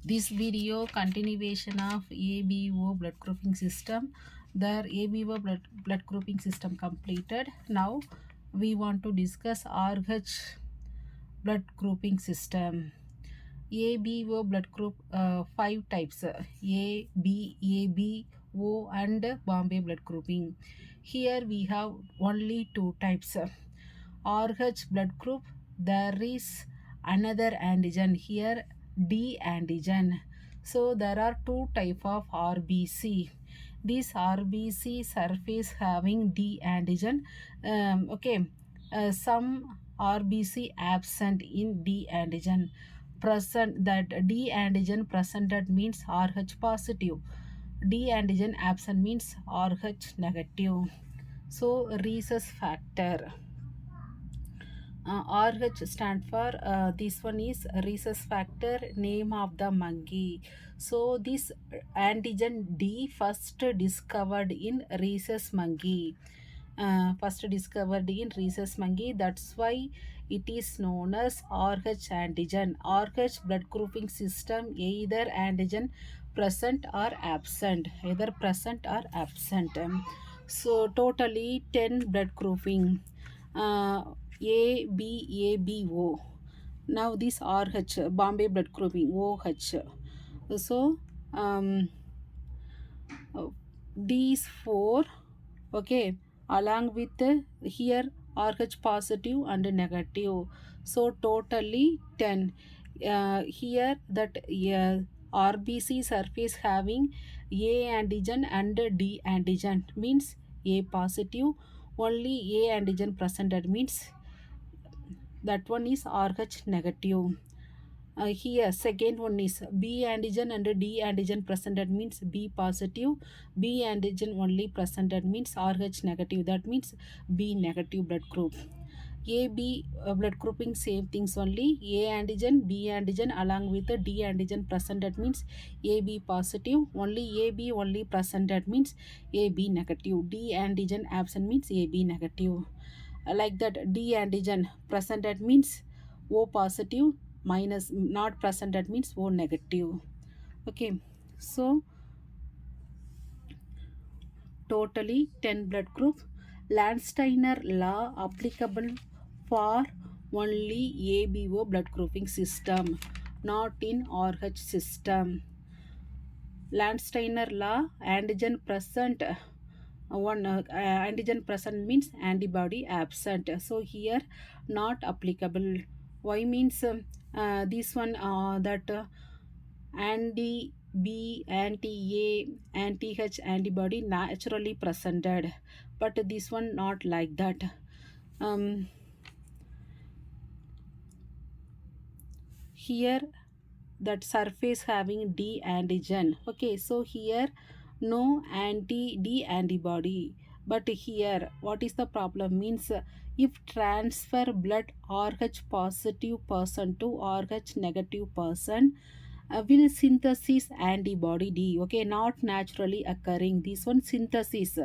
This video continuation of ABO blood grouping system. The ABO blood grouping system completed. Now we want to discuss RH blood grouping system. ABO blood group, 5 types: A, B, AB, O and Bombay blood grouping. Here we have only 2 types. RH blood group, there is another antigen here, D antigen. So there are 2 type of RBC. This RBC surface having D antigen. Okay, some RBC absent in D antigen. Present, that D antigen presented means RH positive. D antigen absent means RH negative. So rhesus factor. RH stand for, this one is rhesus factor, name of the monkey. So this antigen D first discovered in rhesus monkey. First discovered in rhesus monkey. That's why it is known as RH antigen. RH blood grouping system, either antigen present or absent. Either present or absent. So totally 10 blood grouping. A, B, A, B, O. Now this RH, Bombay blood grouping, OH. So these 4, okay, along with here RH positive and negative. So totally 10. Here that RBC surface having A antigen and D antigen means A positive. Only A antigen presented means that one is RH negative. Here second one is B antigen and D antigen presented means B positive. B antigen only presented means RH negative, that means B negative blood group. AB blood grouping, same things only. A antigen, B antigen along with the D antigen presented means AB positive. Only AB only presented means AB negative. D antigen absent means AB negative. Like that, D antigen presented means O positive, minus not presented means O negative. Okay, so totally 10 blood group. Landsteiner law applicable for only ABO blood grouping system, not in RH system. Landsteiner law, antigen present, antigen present means antibody absent. So here not applicable. Why means this one, that anti B, anti A, anti H antibody naturally presented, but this one not like that. Here that surface having D antigen. Okay, so here no anti D antibody, but here what is the problem means, if transfer blood RH positive person to RH negative person, will synthesis antibody D. Okay, not naturally occurring. This one synthesis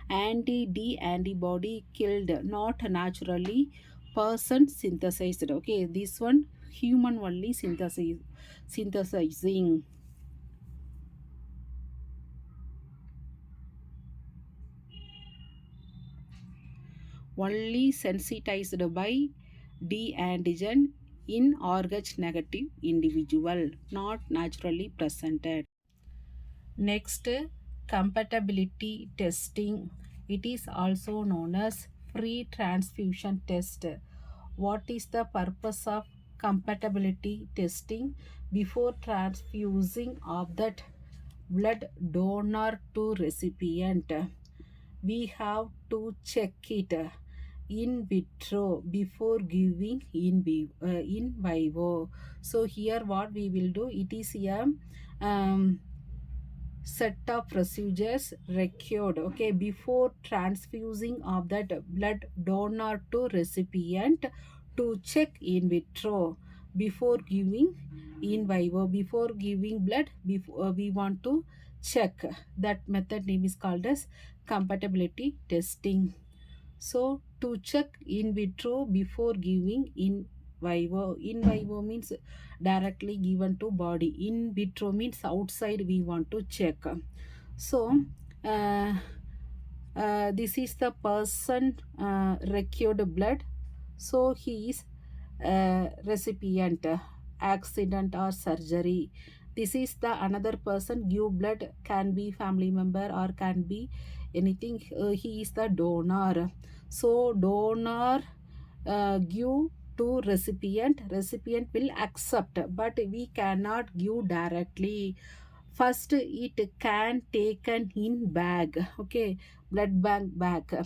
anti D antibody killed, not naturally person synthesized. Okay, this one human only synthesizing. Only sensitized by D antigen in RH negative individual, not naturally presented. Next, compatibility testing. It is also known as free transfusion test. What is the purpose of compatibility testing? Before transfusing of that blood donor to recipient, we have to check it in vitro before giving in vivo. So here what we will do, it is a set of procedures required, okay, before transfusing of that blood donor to recipient, to check in vitro before giving in vivo. Before giving blood, before we want to check. That method name is called as compatibility testing. So to check in vitro before giving in vivo. In vivo means directly given to body. In vitro means outside we want to check. So uh, this is the person required blood. So he is recipient, accident or surgery. This is the another person give blood, can be family member or can be anything. He is the donor. So donor give to recipient, recipient will accept, but we cannot give directly. First it can taken in bag, okay, blood bank bag.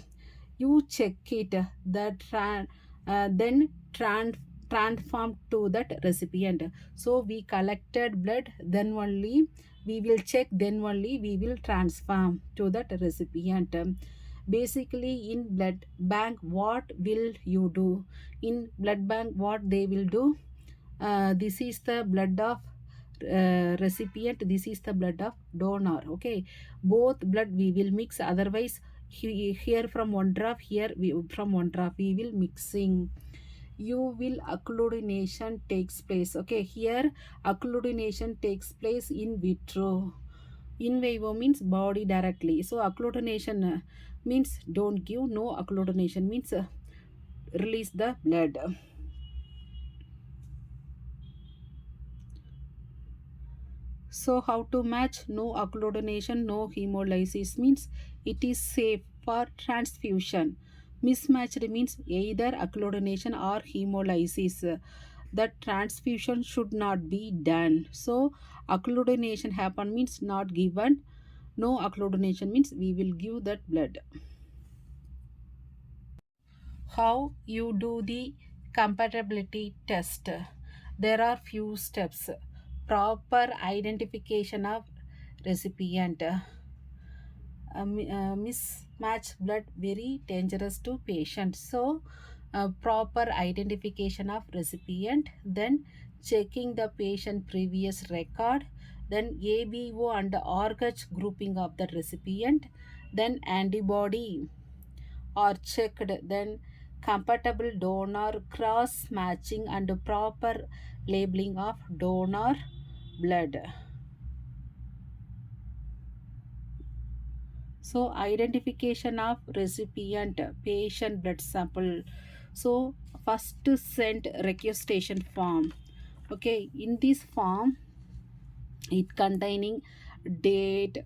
You check it, then transform to that recipient. So we collected blood, then only we will check, then only we will transform to that recipient. Basically in blood bank what will you do? In blood bank what they will do? This is the blood of recipient, this is the blood of donor, okay. Both blood we will mix, otherwise here from one drop, here from one drop we will mixing. You will agglutination takes place, okay. Here agglutination takes place in vitro. In vivo means body directly. So agglutination means don't give, no agglutination means release the blood. So how to match? No agglutination, no hemolysis means it is safe for transfusion. Mismatched means either agglutination or hemolysis. The transfusion should not be done. So agglutination happen means not given. No agglutination means we will give that blood. How you do the compatibility test? There are few steps. Proper identification of recipient. Mismatch blood very dangerous to patient. So proper identification of recipient, then checking the patient previous record, then ABO and RH grouping of the recipient, then antibody are checked, then compatible donor cross matching and proper labeling of donor blood. So identification of recipient, patient blood sample. So first sent requisition form, okay. In this form it containing date,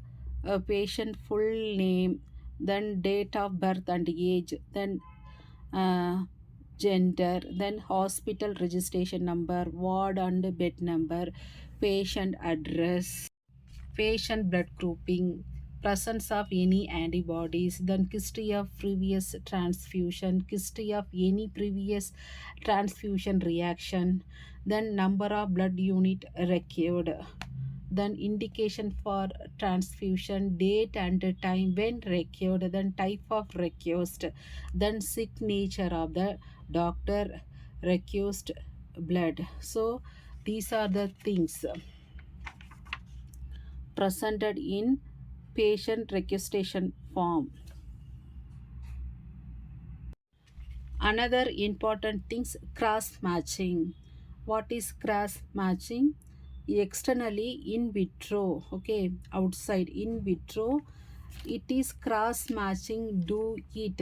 patient full name, then date of birth and age, then uh, gender, then hospital registration number, ward and bed number, patient address, patient blood grouping, presence of any antibodies, then history of previous transfusion, history of any previous transfusion reaction, then number of blood unit required, then indication for transfusion, date and time when required, then type of request, then signature of the doctor request blood. So these are the things presented in patient requisition form. Another important things, cross matching. What is cross matching? Externally in vitro, okay, outside in vitro it is cross matching, do it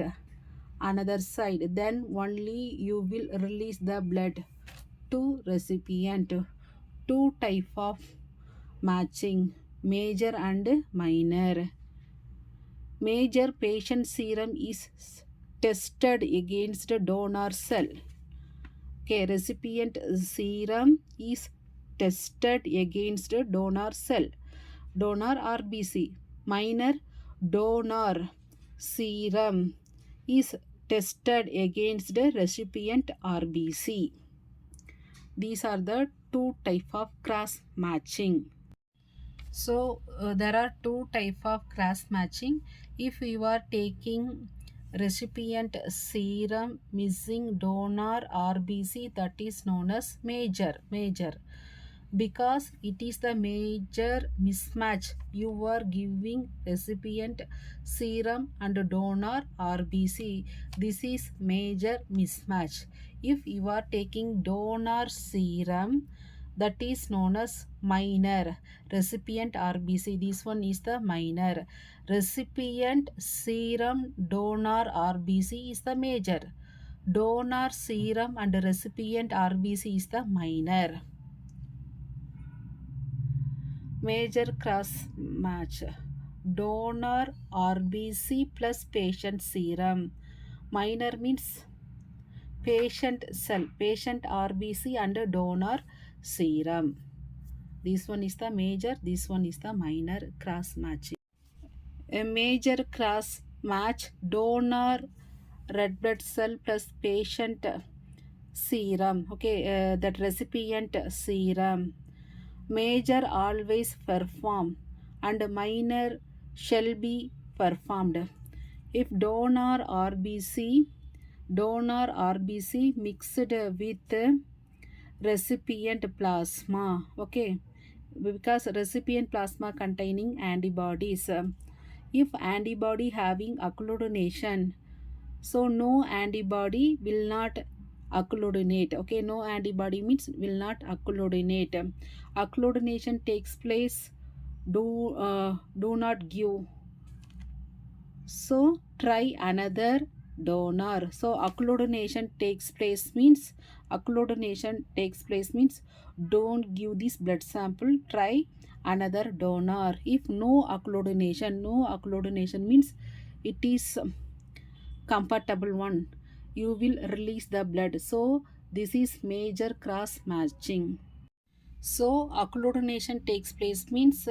another side, then only you will release the blood to recipient. Two type of matching, major and minor. Major patient serum is tested against donor cell. Okay, recipient serum is tested against donor cell, donor RBC. Minor donor serum is tested against the recipient RBC. These are the two type of cross matching. So there are two type of cross matching. If you are taking recipient serum missing donor RBC, that is known as major, because it is the major mismatch. You are giving recipient serum and donor RBC. This is major mismatch. If you are taking donor serum, that is known as minor. Recipient RBC, this one is the minor. Recipient serum donor RBC is the major. Donor serum and recipient RBC is the minor. Major cross match. Donor RBC plus patient serum. Minor means patient cell, patient RBC and donor serum. This one is the major, this one is the minor cross matching. A major cross match donor red blood cell plus patient serum. Okay, that recipient serum. Major always perform and minor shall be performed. If donor RBC mixed with recipient plasma, okay, because recipient plasma containing antibodies. If antibody having agglutination, so no antibody will not agglutinate. Okay, no antibody means will not agglutinate. Agglutination takes place, do not give, so try another donor. So agglutination takes place means don't give this blood sample, try another donor. If no agglutination means it is compatible one, you will release the blood. So this is major cross matching. So agglutination takes place means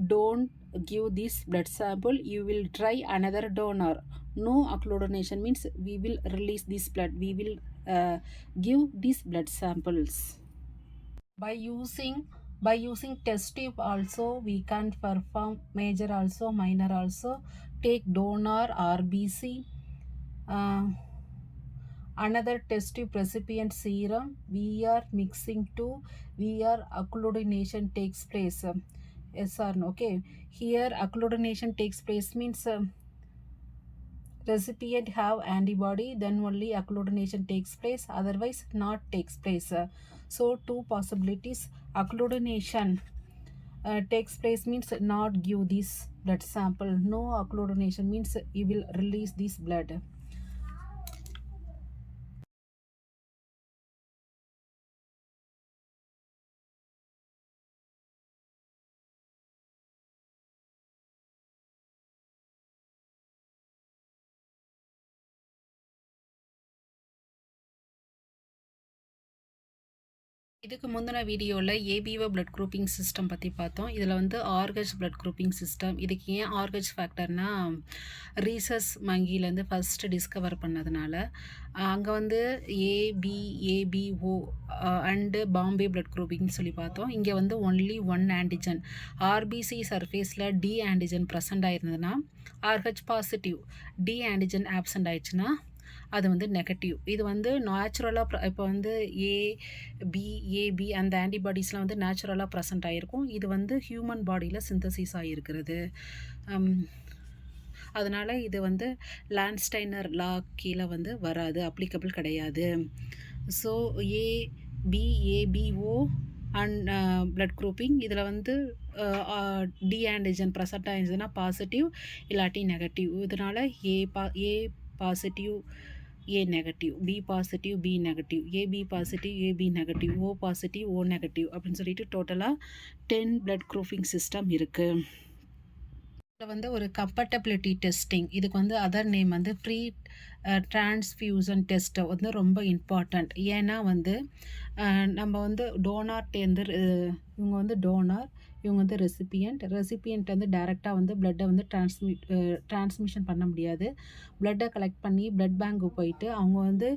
don't give this blood sample, you will try another donor. No agglutination means we will release this blood, we will give these blood samples. By using test tube also we can perform major also minor also. Take donor RBC, another test tube recipient serum, we are mixing to, we are agglutination takes place. Yes or no? Okay, here agglutination takes place means recipient have antibody, then only agglutination takes place, otherwise not takes place. So two possibilities. Agglutination takes place means not give this blood sample. No agglutination means you will release this blood. இதுக்கு முந்தின வீடியோவில் ABO blood grouping system பற்றி பார்த்தோம். இதில் வந்து ஆர்கச் blood grouping system. இதுக்கு ஏன் ஆர்கச் ஃபேக்டர்னா ரீசஸ் மங்கிலேருந்து ஃபஸ்ட்டு டிஸ்கவர் பண்ணதுனால அங்கே வந்து ஏபிஓ அண்டு பாம்பே பிளட் குரூப்பிங்னு சொல்லி பார்த்தோம். இங்கே வந்து ஒன்லி ஒன் ஆன்டிஜன் ஆர்பிசி சர்ஃபேஸில் டி ஆன்டிஜன் ப்ரெசண்ட் ஆயிருந்ததுன்னா Rh positive, D antigen absent ஆயிடுச்சுன்னா அது வந்து நெகட்டிவ். இது வந்து நேச்சுரலாக இப்போ வந்து ஏபி அந்த ஆன்டிபாடிஸ்லாம் வந்து நேச்சுரலாக ப்ரெசண்ட் ஆகிருக்கும். இது வந்து ஹியூமன் பாடியில் சிந்தசிஸ் ஆகிருக்கிறது. அதனால் இது வந்து லான்ஸ்டைனர் லா கீழே வந்து வராது, அப்ளிகபிள் கிடையாது. So ABO and blood grouping இதில் வந்து டி ஆன்டிஜன் ப்ரெசண்ட் ஆயிருந்ததுன்னா பாசிட்டிவ் இல்லாட்டி நெகட்டிவ். இதனால் A positive A negative, B positive B negative, AB positive AB negative, O positive O negative அப்படின்னு சொல்லிட்டு டோட்டலாக 10 பிளட் குரூப்பிங் சிஸ்டம் இருக்குது. இதில் வந்து ஒரு கம்பேட்டபிலிட்டி டெஸ்டிங், இதுக்கு வந்து அதர் நேம் வந்து ப்ரீ டிரான்ஸ்ஃபியூசன் டெஸ்ட்டை வந்து ரொம்ப இம்பார்ட்டண்ட். ஏன்னா வந்து நம்ம வந்து டோனார்ட்டேருந்து இவங்க வந்து டோனார், இவங்க வந்து ரெசிபியன்ட் வந்து டைரெக்டாக வந்து பிளட்டை வந்து டிரான்ஸ்மிஷன் பண்ண முடியாது. பிளட்டை கலெக்ட் பண்ணி பிளட் பேங்க்கு போயிட்டு அவங்க வந்து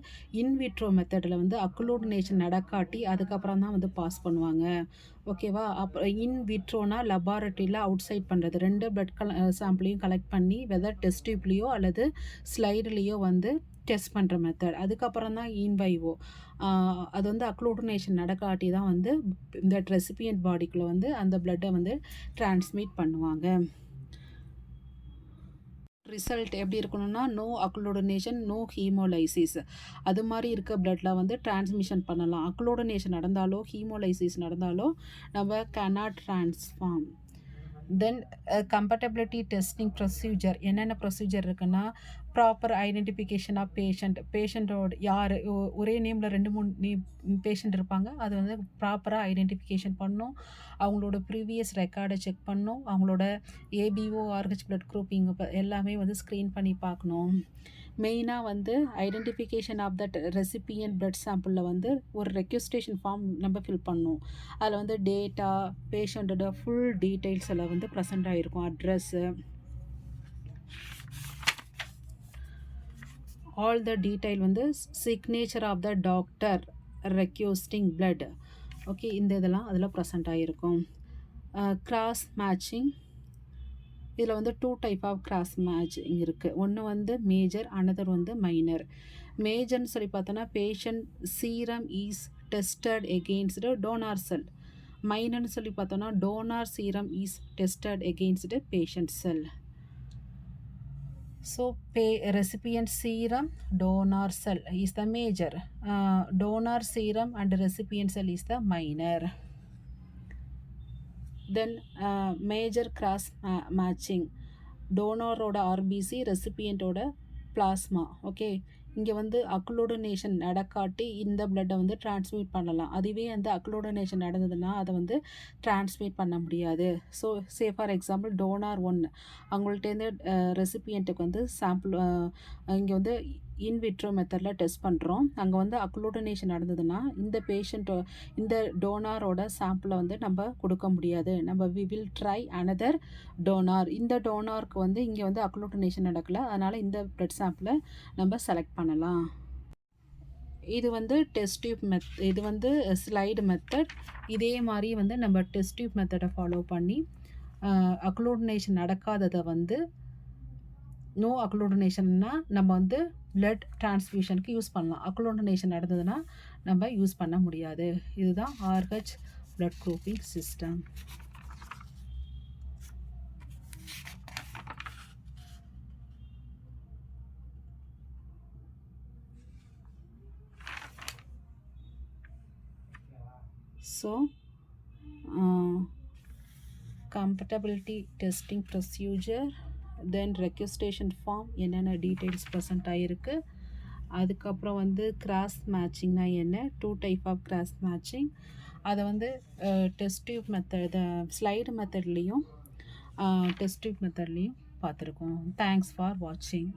இன்விட்ரோ மெத்தடில் வந்து அக்ளூடினேஷன் நடக்காட்டி அதுக்கப்புறம் தான் வந்து பாஸ் பண்ணுவாங்க. ஓகேவா? அப்புறம் இன்விட்ரோனா லெபார்ட்டரியில் அவுட் சைட் பண்ணுறது, 2 பிளட் சாம்பிளையும் கலெக்ட் பண்ணி வெதர் டெஸ்ட் டியூப்லேயோ அல்லது ஸ்லைடுலேயோ வந்து டெஸ்ட் பண்ணுற மெத்தட். அதுக்கப்புறம் தான் இன்வைவோ, அது வந்து அக்ளூடினேஷன் நடக்காட்டி தான் வந்து இந்த ரெசிபியன்ட் பாடிக்குள்ளே வந்து அந்த பிளட்டை வந்து டிரான்ஸ்மிட் பண்ணுவாங்க. ரிசல்ட் எப்படி இருக்கணும்னா நோ அக்ளோடனேஷன், நோ ஹீமோலைசிஸ். அது மாதிரி இருக்க பிளட்டில் வந்து டிரான்ஸ்மிஷன் பண்ணலாம். அக்ளோடனேஷன் நடந்தாலோ ஹீமோலைசிஸ் நடந்தாலோ நம்ம cannot transform. தென் கம்பேட்டபிலிட்டி டெஸ்டிங் ப்ரொசீஜர் என்னென்ன ப்ரொசீஜர் இருக்குன்னா ப்ராப்பர் ஐடென்டிஃபிகேஷன் ஆஃப் பேஷண்ட்டோட யார் ஒரே நேமில் 2-3 பேஷண்ட் இருப்பாங்க. அது வந்து ப்ராப்பராக ஐடென்டிஃபிகேஷன் பண்ணணும். அவங்களோட ப்ரீவியஸ் ரெக்கார்டை செக் பண்ணணும். அவங்களோட ஏபிஓ ஆர்ஹெச் பிளட் குரூப்பிங் எல்லாமே வந்து ஸ்க்ரீன் பண்ணி பார்க்கணும். மெயினாக வந்து identification of that recipient blood சாம்பிளில் வந்து ஒரு ரெக்வஸ்டேஷன் ஃபார்ம் நம்ம ஃபில் பண்ணணும். அதில் வந்து டேட்டா, பேஷண்ட்டோட ஃபுல் டீட்டெயில்ஸ் எல்லாம் வந்து ப்ரெசென்ட் ஆகிருக்கும். அட்ரஸ்ஸு, ஆல் த டீட்டெயில் வந்து signature of the doctor requesting blood, okay, இந்த இதெல்லாம் அதில் ப்ரெசென்ட் ஆகிருக்கும். கிராஸ் மேட்சிங், இதில் வந்து 2 டைப் ஆஃப் கிராஸ் மேட்சிங் இருக்குது. ஒன்று வந்து மேஜர், அனதர் வந்து மைனர். மேஜர்னு சொல்லி பார்த்தோன்னா patient serum is tested against donor cell. மைனர்னு சொல்லி பார்த்தோன்னா donor serum is tested against patient cell. So recipient serum, donor cell is the major. Donor serum and recipient cell is the minor. Then major cross matching, டோனரோட RBC, ரெசிபியண்ட்டோட பிளாஸ்மா. Okay, இங்கே வந்து அக்ளோடனேஷன் நடக்காட்டி இந்த பிளட்டை வந்து டிரான்ஸ்மிட் பண்ணலாம். அதுவே வந்து அக்ளோடனேஷன் நடந்ததுன்னா அதை வந்து டிரான்ஸ்மிட் பண்ண முடியாது. ஸோ ஃபார் எக்ஸாம்பிள் டோனார் 1 அவங்கள்ட்டேருந்து ரெசிபியண்ட்டுக்கு வந்து சாம்பிள் இங்கே வந்து இன்விட்ரோ மெத்தடில் டெஸ்ட் பண்ணுறோம். அங்கே வந்து அக்ளோடனேஷன் நடந்ததுன்னா இந்த டோனாரோட சாம்பிளை வந்து நம்ம கொடுக்க முடியாது. நம்ம we will try another donor. இந்த டோனாருக்கு வந்து இங்கே வந்து அக்ளோடனேஷன் நடக்கலை, அதனால் இந்த பிளட் சாம்பிளை நம்ம செலக்ட் பண்ணலாம். இது வந்து டெஸ்ட் டியூப் இது வந்து ஸ்லைடு மெத்தட். இதே மாதிரி வந்து நம்ம டெஸ்ட் டியூப் மெத்தடை ஃபாலோ பண்ணி அக்ளோடனேஷன் நடக்காததை வந்து நோ அக்ளோடனேஷன்னா நம்ம வந்து பிளட் டிரான்ஸ்ஃபியூஷனுக்கு யூஸ் பண்ணலாம். அக்ளோடனேஷன் நடந்ததுன்னா நம்ம யூஸ் பண்ண முடியாது. இதுதான் Rh blood grouping system. So compatibility testing procedure, then requisition form என்னென்ன டீட்டெயில்ஸ் ப்ரெசென்ட் ஆகிருக்கு. அதுக்கப்புறம் வந்து கிராஸ் மேட்சிங்னா என்ன, 2 டைப் ஆஃப் கிராஸ் மேட்சிங். அதை வந்து டெஸ்ட் டியூப் மெத்தட், ஸ்லைடு மெத்தட்லேயும் டெஸ்ட் டியூப் மெத்தட்லேயும் பார்த்துருக்கோம். தேங்க்ஸ் ஃபார் வாட்சிங்.